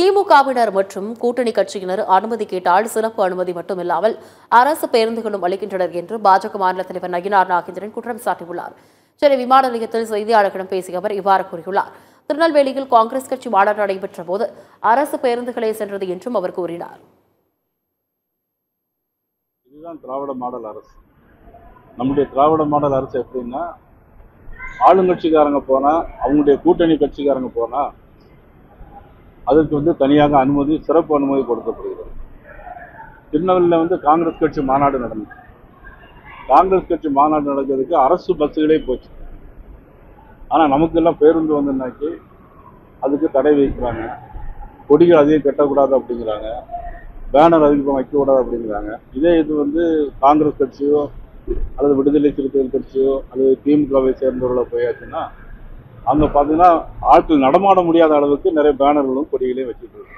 திமுகவினர் மற்றும் கூட்டணி கட்சியினர் அனுமதி கேட்டால் சிறப்பு அனுமதி மட்டுமில்லாமல் அரசு பேருந்துகளும் அளிக்கின்றனர் என்று பாஜக மாநில தலைவர் நயினார் நாகேந்திரன் குற்றம் சாட்டியுள்ளார். சென்னை விமான நிலையத்தில் செய்தியாளர்களிடம் பேசிய அவர் இவ்வாறு கூறியுள்ளார். திருநெல்வேலியில் காங்கிரஸ் கட்சி மாநாடு நடைபெற்ற போது அரசு பேருந்துகளே சென்றது என்றும் அவர் கூறினார். இதுதான் திராவிட மாடல் அரசு. நம்முடைய திராவிட மாடல் அரசு எப்படின்னா, ஆளுங்கட்சிக்காரங்க போனா, அவங்களுடைய கூட்டணி கட்சிக்காரங்க போனா அதற்கு தனியாக அனுமதி, சிறப்பு அனுமதி கொடுக்கப்படுகிறது. திருநெல்வேலியில் காங்கிரஸ் கட்சி மாநாடு நடந்தது. காங்கிரஸ் கட்சி மாநாடு நடக்கிறதுக்கு அரசு பஸ்ஸுகளே போச்சு. ஆனால் நமக்கெல்லாம் பேருந்து வந்துன்னாக்கி அதுக்கு தடை வைக்கிறாங்க. கொடிகள் அதிகம் கட்டக்கூடாது அப்படிங்கிறாங்க. பேனர் அதிகம் வைக்கக்கூடாது அப்படிங்கிறாங்க. இதே இது காங்கிரஸ் கட்சியோ அல்லது விடுதலை சிறுத்தைகள் கட்சியோ அல்லது திமுகவை சேர்ந்தவர்களோ போயாச்சுன்னா அங்கே பார்த்தீங்கன்னா ஆட்கள் நடமாட முடியாத அளவுக்கு நிறைய பேனர்களும் கொடிகளையும் வச்சுட்டு